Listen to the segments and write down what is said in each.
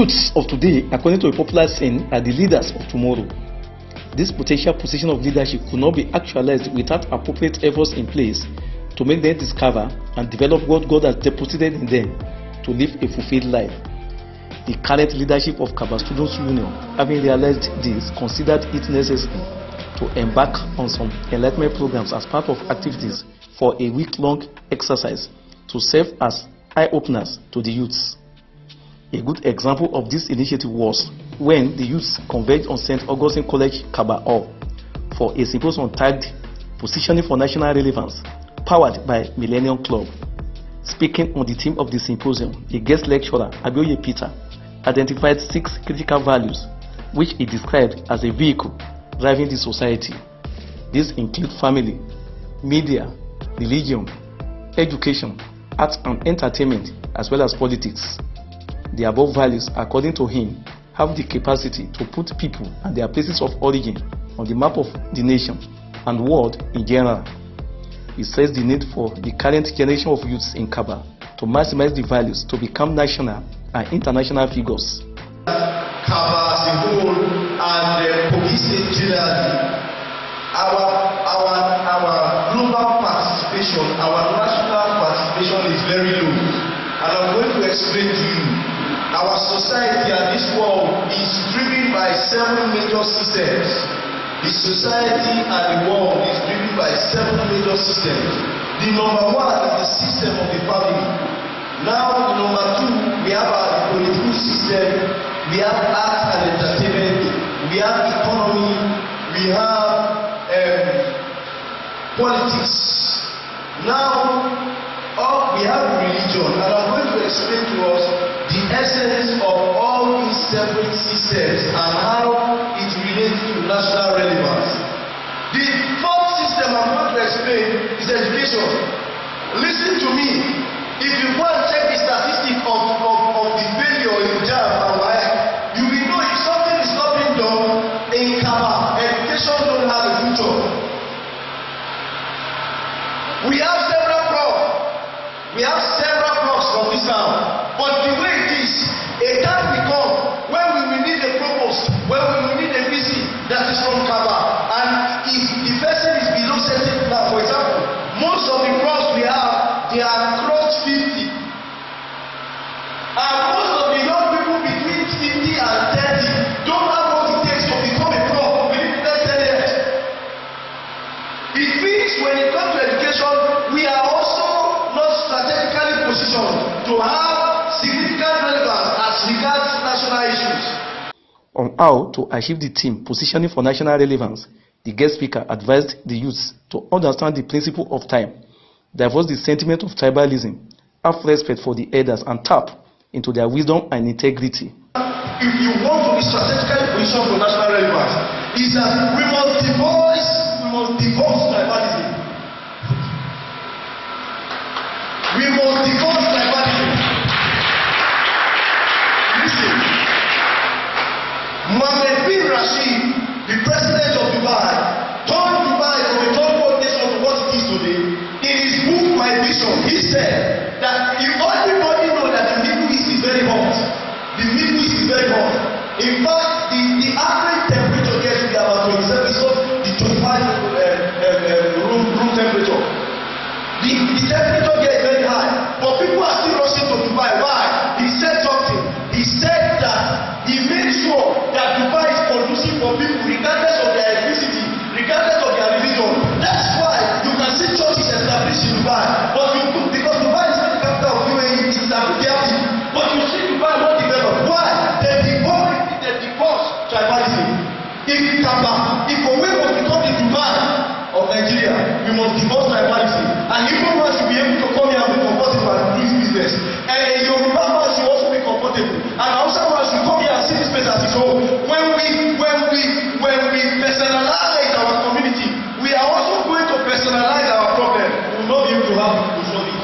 youths of today, according to a popular saying, are the leaders of tomorrow. This potential position of leadership could not be actualized without appropriate efforts in place to make them discover and develop what God has deposited in them to live a fulfilled life. The current leadership of Kabba Students Union, having realized this, considered it necessary to embark on some enlightenment programs as part of activities for a week-long exercise to serve as eye-openers to the youths. A good example of this initiative was when the youths converged on St. Augustine College, Kabba Hall, for a symposium tagged Positioning for National Relevance, powered by Millennium Club. Speaking on the theme of the symposium, a guest lecturer, Abioye Peter, identified 6 critical values, which he described as a vehicle driving the society. These include family, media, religion, education, arts and entertainment, as well as politics. The above values, according to him, have the capacity to put people and their places of origin on the map of the nation and world in general. He says the need for the current generation of youths in Kabba to maximize the values to become national and international figures. Kabba as a whole and Kogi State generally, our global participation, our national participation is very low. And I'm going to explain to you. Our society and this world is driven by 7 major systems. The society and the world is driven by 7 major systems. The number 1 is the system of the family. Now, the number 2, we have our political system, we have art and entertainment, we have economy, we have politics. Now, we have religion, and I'm going to explain to us the essence of all these separate systems and how it relates to national relevance. The 4th system I'm going to explain is education. Listen to me. If you go and check the statistics of the failure in JAM and WAEC, you will know if something is not being done in Kabba, education don't have a future. We have several problems. We have several blocks from this town, but the way it is, a time will come when we will need a provost, when we will need a VC that is from Kabba, and if the person is below certain now, for example, most of the blocks we have, they are crossed 50, and most of the young people between 50 and 30 don't have what it takes to become a prof within the next 10 years. It means when it comes to education, we are also not strategically positioned to have significant relevance as regards national issues. On how to achieve the theme Positioning for National Relevance, the guest speaker advised the youths to understand the principle of time, divorce the sentiment of tribalism, have respect for the elders, and tap into their wisdom and integrity. If you want to be strategically positioned for national relevance, is that we must divorce tribalism. We must divorce tribalism. Listen, Mohammed bin Rashid, the president of Dubai, turned Dubai from a third world nation to what it is today. In his book, My Vision, he said that if everybody knows that the Middle East is very hot. The Middle East is very hot. In fact, the average temperature gets to be about 27, so the 25 room temperature. The temperature gets very high, but people are still rushing to Dubai. Why? He said something. He said that he made sure that Dubai is conducive for people regardless of their ethnicity, regardless of their religion. That's why you can see churches established in Dubai. But because Dubai is not the capital of UAE, it's Abu. But you see Dubai not developed. Why? They divorce tribalism. If Owe was become the Dubai of Nigeria, we must divorce tribalism. And even once you be able to come here and be comfortable and do his business, and Yoruba man should also be comfortable. And Hausa man should come here and see this place as his home. When we personalize our community, we are also going to personalize our problem. We will not be able to have people solve it.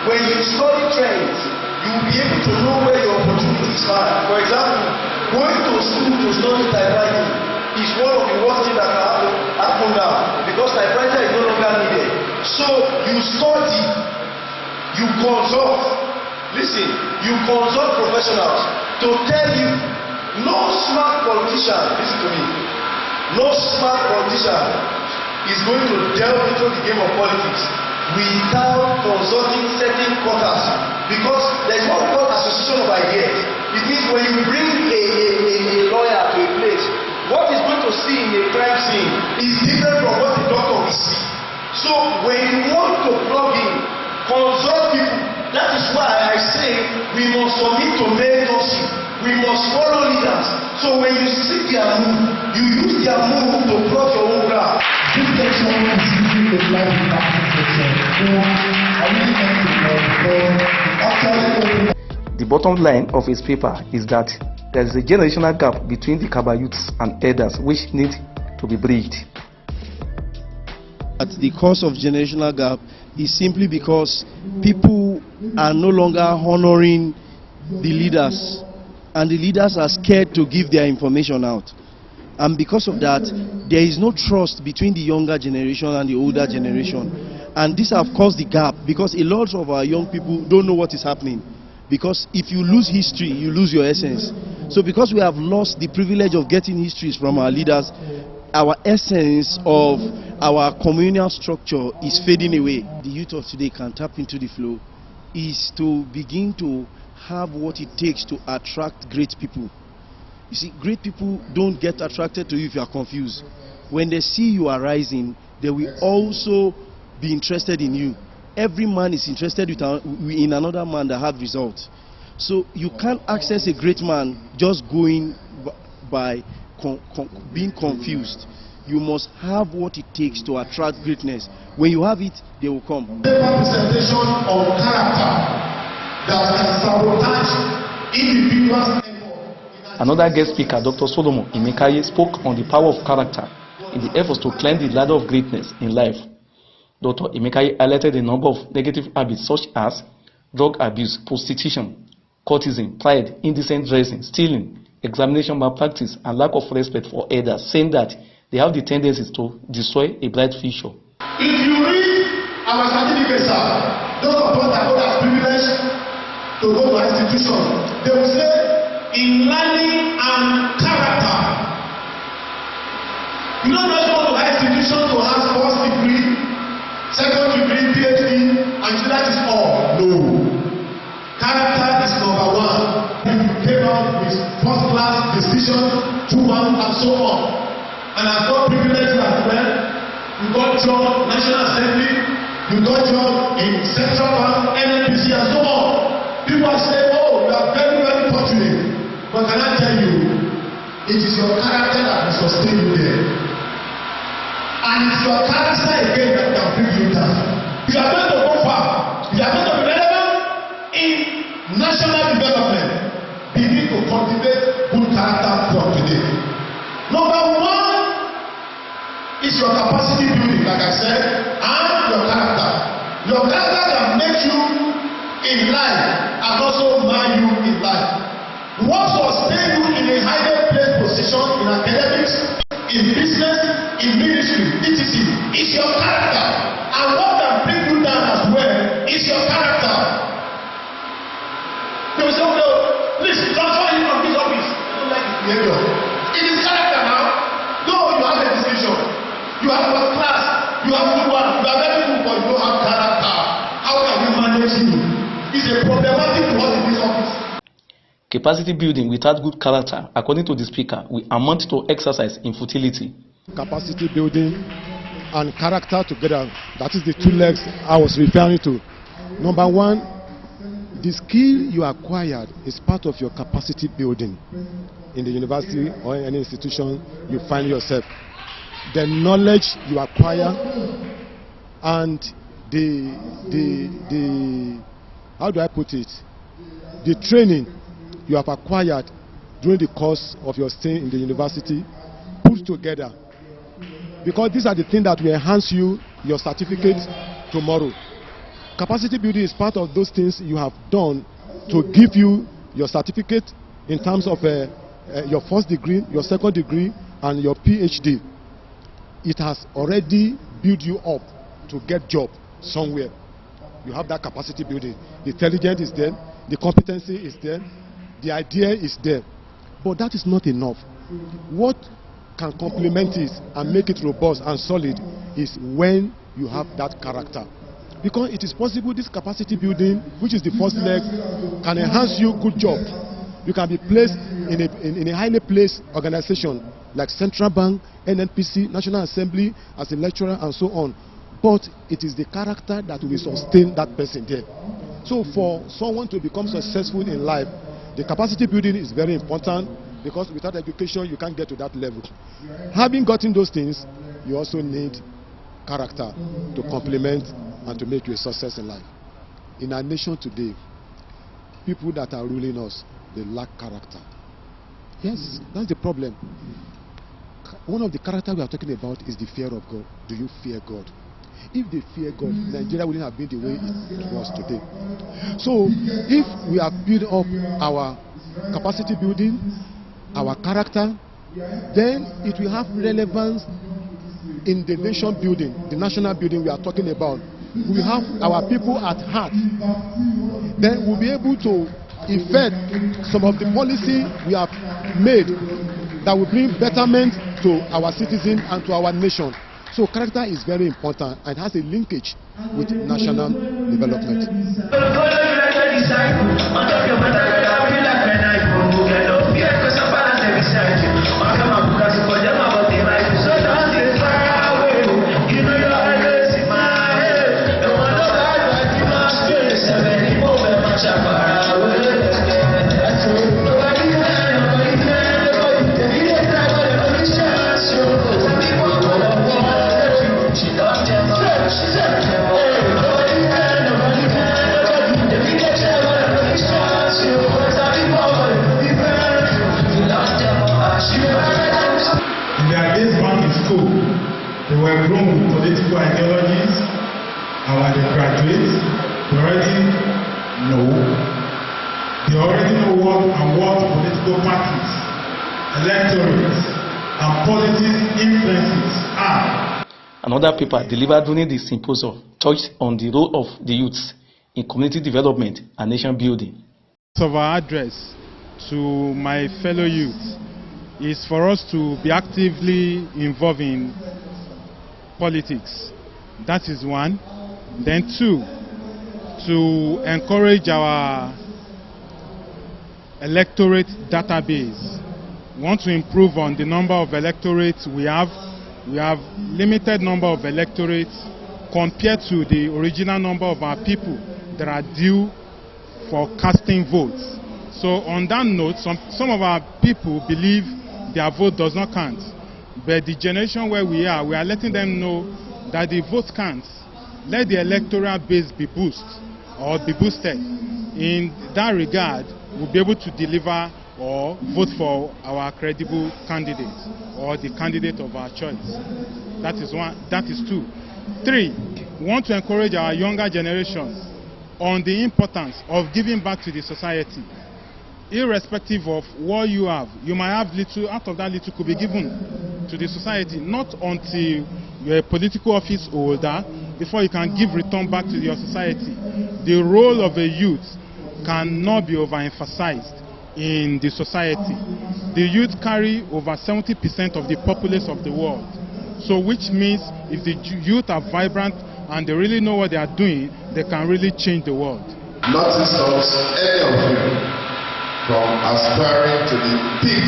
When you study trends, you will be able to know where your opportunities are. For example, going to school to study typewriting is one of the worst things that can happen now, because typewriter is no longer needed. So you study, you consult. Listen, you consult professionals. to tell you, no smart politician, listen to me, no smart politician is going to delve into the game of politics without consulting certain quarters, because there is what we call association of ideas. It means when you bring a lawyer to a place, what he's going to see in a crime scene is different from what the doctor will see. So when you want to plug in, consult people. That is why I say we must submit to mentorship. We must follow leaders. So when you see their move, you use their move to plot your own ground. This section is usually a live practice section. So I really thank you for actually. The bottom line of his paper is that there is a generational gap between the Kabba youths and elders which need to be bridged. At the cause of generational gap is simply because people are no longer honoring the leaders, and the leaders are scared to give their information out. And because of that, there is no trust between the younger generation and the older generation. And this has caused the gap, because a lot of our young people don't know what is happening. Because if you lose history, you lose your essence. So because we have lost the privilege of getting histories from our leaders, our essence of our communal structure is fading away. The youth of today can tap into the flow is to begin to have what it takes to attract great people. You see, great people don't get attracted to you if you are confused. When they see you are rising, they will also be interested in you. Every man is interested in another man that have results. So you can't access a great man just going by being confused. You must have what it takes to attract greatness. When you have it, they will come. The representation of character that can sabotage individuals' effort. Another guest speaker, Dr. Solomon Imekaye, spoke on the power of character in the efforts to climb the ladder of greatness in life. Dr. Imekaye highlighted a number of negative habits such as drug abuse, prostitution, courtesan, pride, indecent dressing, stealing, examination malpractice, and lack of respect for elders, saying that they have the tendencies to destroy a bright future. If you read our certificates, those of us that got as privilege to go to an institution, they will say, in learning and character. You don't just go to an institution to have first degree, second degree, PhD, and so that is all. No. Character is number one. You came out with first class distinction, 2-1, and so on. And I've got privileges as well. You got job National Assembly, you got job in Central Bank, NNPC, and so on. People are saying, oh, you are very, very fortunate. But can I tell you, it is your character that will sustain you there. And it's your character again that can bring you down. You are going to go far. You are going to be relevant in national development. Begin to cultivate good character from today. Number one is your capacity building, like I said, and your character. Your character can make you in life and also mar you in life. What sustain you in a higher place position in academics, in business, in ministry, etc. is your character. And what can bring you down as well is your character. They will say, okay, please transfer you from this office. I don't like this behavior. It is character now. No, you have a decision. You have a class. You have good one. You are very good, but you don't have character. How can we manage you? It's a problematic to us in this office. Capacity building without good character, according to the speaker, will amount to exercise in futility. Capacity building and character together, that is the two legs I was referring to. Number one, the skill you acquired is part of your capacity building in the university or in any institution you find yourself. The knowledge you acquire and the how do I put it, the training you have acquired during the course of your stay in the university put together, because these are the things that will enhance your certificate tomorrow. Capacity building is part of those things you have done to give you your certificate in terms of your first degree, your second degree, and your PhD. It has already built you up to get job somewhere. You have that capacity building. The intelligence is there, the competency is there, The idea is there, but that is not enough. What can complement it and make it robust and solid is when you have that character. Because it is possible this capacity building, which is the first leg, can enhance you. Good job. You can be placed in a highly placed organization like Central Bank, NNPC, National Assembly, as a lecturer and so on. But it is the character that will sustain that person there. So for someone to become successful in life, the capacity building is very important, because without education you can't get to that level. Having gotten those things, you also need character to complement and to make you a success in life. In our nation today, people that are ruling us, they lack character. Yes, that's the problem. One of the characters we are talking about is the fear of God. Do you fear God? If they fear God, Nigeria wouldn't have been the way it was today. So if we have built up our capacity building, our character, then it will have relevance in the nation building, the national building we are talking about. We have our people at heart. Then we'll be able to effect some of the policy we have made that will bring betterment to our citizens and to our nation. So character is very important and has a linkage with national development. They were grown with political ideologies, and when they graduate, they already know what political parties, electorates, and politics influences are. Another paper delivered during the symposium touched on the role of the youths in community development and nation building. Of our address to my fellow youth is for us to be actively involved in politics. That is one. Then two, to encourage our electorate database. We want to improve on the number of electorates we have. We have limited number of electorates compared to the original number of our people that are due for casting votes. So on that note, some of our people believe their vote does not count. But the generation where we are letting them know that the vote counts. Let the electoral base be boosted. In that regard, we'll be able to deliver or vote for our credible candidate or the candidate of our choice. That is one. That is two. Three, we want to encourage our younger generations on the importance of giving back to the society. Irrespective of what you have, you might have little, out of that little could be given to the society, not until you're a political office holder before you can give return back to your society. The role of a youth cannot be overemphasized in the society. The youth carry over 70% of the populace of the world. So which means if the youth are vibrant and they really know what they are doing, they can really change the world. Nothing stops any of you from aspiring to the peak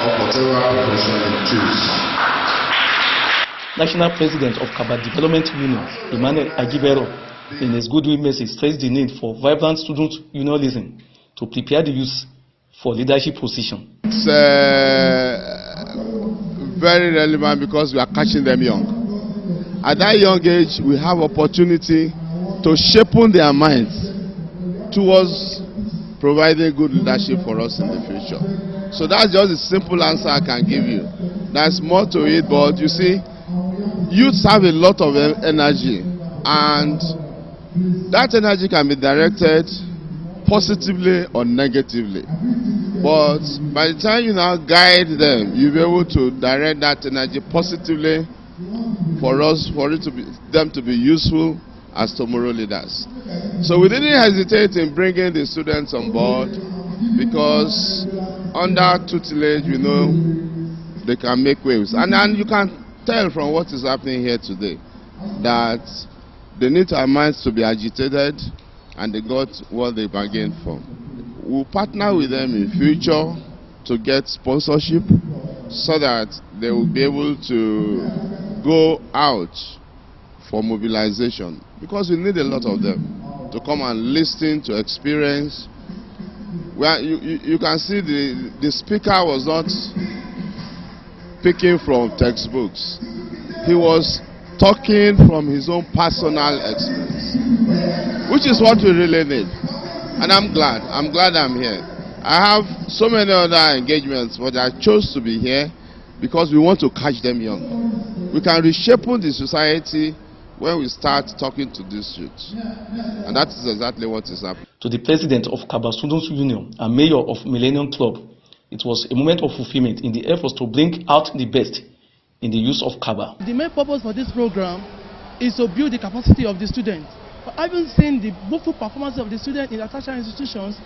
of whatever profession you choose. National President of Kabba Development Union, Emmanuel Agibero, in his goodwill message, stressed the need for vibrant student unionism to prepare the youth for leadership position. It's very relevant because we are catching them young. At that young age, we have opportunity to shape their minds towards providing good leadership for us in the future. So that's just a simple answer I can give you. There's more to it, but you see, youths have a lot of energy, and that energy can be directed positively or negatively. But by the time you now guide them, you'll be able to direct that energy positively for them to be useful as tomorrow leaders. So we didn't hesitate in bringing the students on board because under tutelage, we know they can make waves. And you can tell from what is happening here today that they need our minds to be agitated, and they got what they bargained for. We'll partner with them in future to get sponsorship so that they will be able to go out for mobilization, because we need a lot of them to come and listen, to experience. Well, you can see the speaker was not picking from textbooks. He was talking from his own personal experience, which is what we really need. And I'm glad I'm here. I have so many other engagements, but I chose to be here because we want to catch them young. We can reshape the society when we start talking to these youths. And that is exactly what is happening. To the president of Kabba Students Union and mayor of Millennium Club, it was a moment of fulfillment in the efforts to bring out the best in the use of Kabba. The main purpose for this program is to build the capacity of the students. Having seen the bookful performance of the students in the tertiary institutions,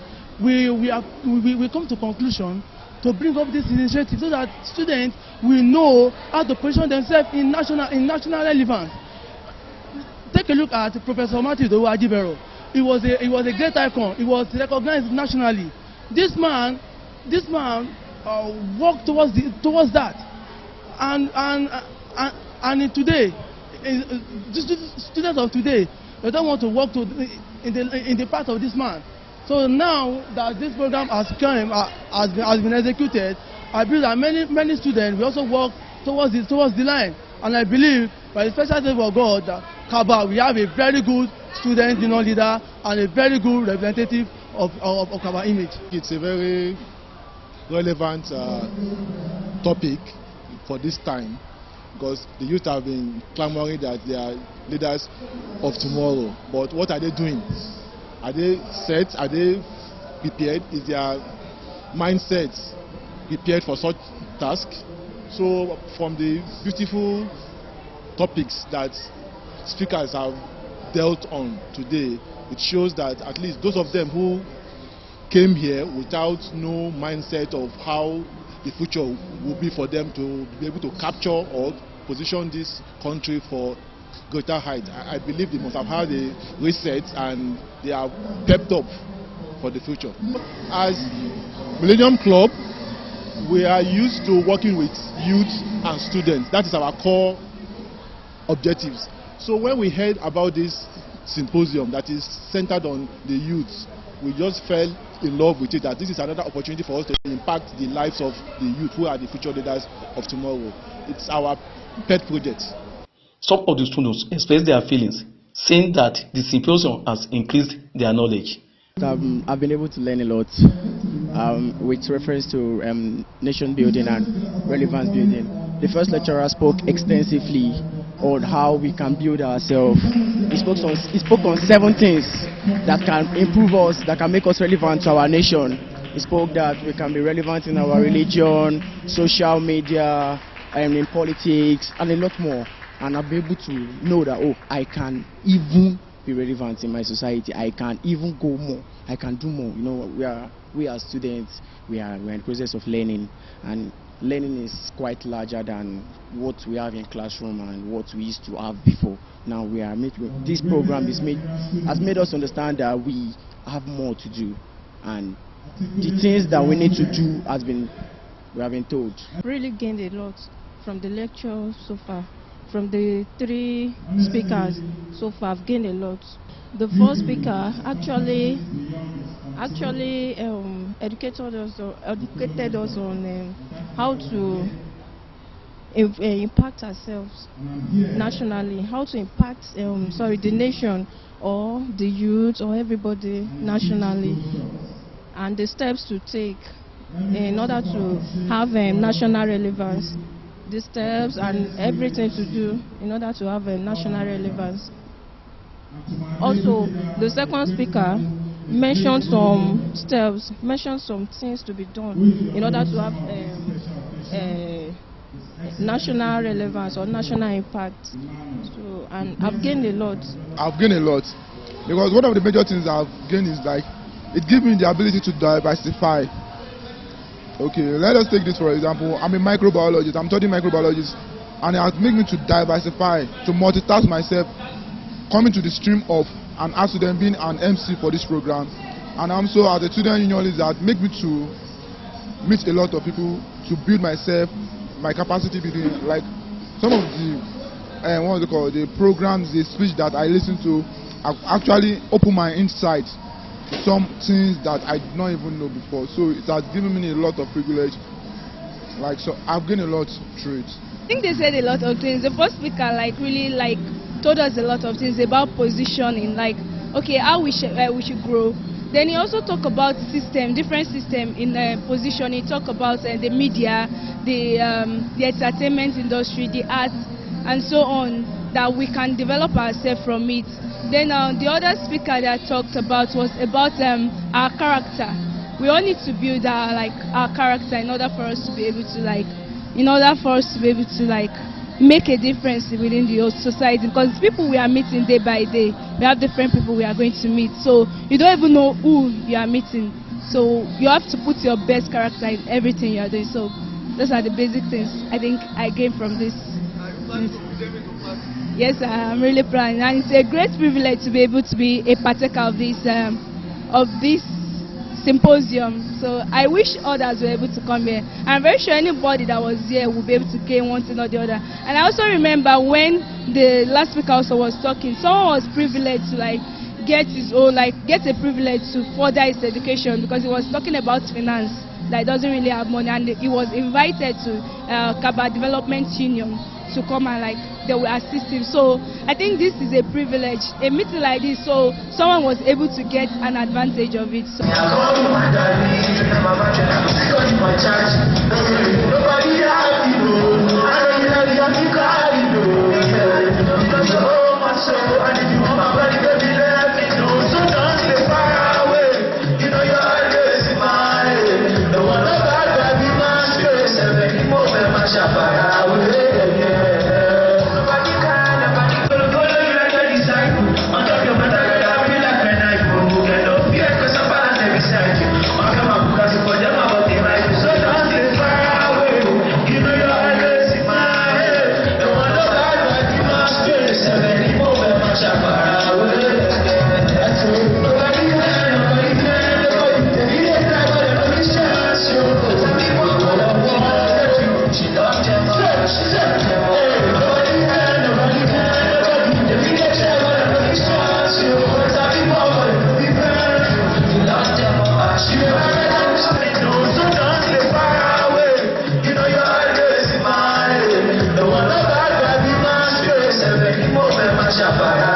we come to conclusion to bring up this initiative so that students will know how to position themselves in national relevance. Take a look at Professor Matthew Adibero. He was a great icon. He was recognized nationally. This man worked towards that. And today, students of today, they don't want to work in the path of this man. So now that this program has been executed, I believe that many students will also work towards the line. And I believe, by the special favor of God, that Kabba, we have a very good student union leader and a very good representative of Kabba image. It's a very relevant topic for this time, because the youth have been clamoring that they are leaders of tomorrow. But what are they doing? Are they set? Are they prepared? Is their mindset prepared for such tasks? So from the beautiful topics that speakers have dealt on today, it shows that at least those of them who came here without no mindset of how the future will be for them to be able to capture or position this country for greater height. I believe they must have had a reset and they are pepped up for the future. As Millennium Club, we are used to working with youth and students. That is our core objectives. So when we heard about this symposium that is centered on the youth, we just fell in love with it, that this is another opportunity for us to impact the lives of the youth who are the future leaders of tomorrow. It's our pet project. Some of the students expressed their feelings, saying that the symposium has increased their knowledge. I've been able to learn a lot with reference to nation building and relevance building. The first lecturer spoke extensively on how we can build ourselves. He spoke on 7 things that can improve us, that can make us relevant to our nation. He spoke that we can be relevant in our religion, social media, in politics, and a lot more. And I'll be able to know that, oh, I can even be relevant in my society. I can even go more. I can do more. You know, we are students. We are in the process of learning, and learning is quite larger than what we have in classroom and what we used to have before. Now we are this program has made us understand that we have more to do, and the things that we need to do we have been told. Really gained a lot from the lecture so far. From the 3 speakers so far, I've gained a lot. The first speaker actually educated us on how to impact ourselves nationally, how to impact the nation or the youth or everybody nationally, and the steps to take in order to have national relevance. The steps and everything to do in order to have a national relevance. Also, the second speaker mentioned some steps, mentioned some things to be done in order to have a national relevance or national impact. So, and I've gained a lot. I've gained a lot because one of the major things I've gained is like it gives me the ability to diversify. Okay, let us take this for example. I'm a microbiologist, I'm studying microbiologist, and it has made me to diversify, to multitask myself, coming to the stream of an art student, being an MC for this program, and also as a student unionist that make me to meet a lot of people, to build myself, my capacity building. Like some of the the programs, the speech that I listen to, have actually opened my insight to some things that I did not even know before. So it has given me a lot of privilege. Like, so I've gained a lot through it. I think they said a lot of things. The first speaker really told us a lot of things about positioning, like okay, how we should grow. Then he also talked about different system in positioning. He talked about the media, the entertainment industry, the arts, and so on, that we can develop ourselves from it. Then the other speaker that talked about was about our character. We all need to build our character in order for us to be able to make a difference within the society, because people we are meeting day by day, we have different people we are going to meet, so you don't even know who you are meeting, so you have to put your best character in everything you are doing. So those are the basic things I think I gained from this. Yes, I'm really proud, and it's a great privilege to be able to be a partaker of this symposium. So I wish others were able to come here. I'm very sure anybody that was here will be able to gain one thing or the other. And I also remember when the last speaker also was talking, someone was privileged to get a privilege to further his education, because he was talking about finance, that he doesn't really have money, and he was invited to Kabba Development Union to come and they will assist him. So I think this is a privilege, a meeting like this, so someone was able to get an advantage of it. So. Chapter.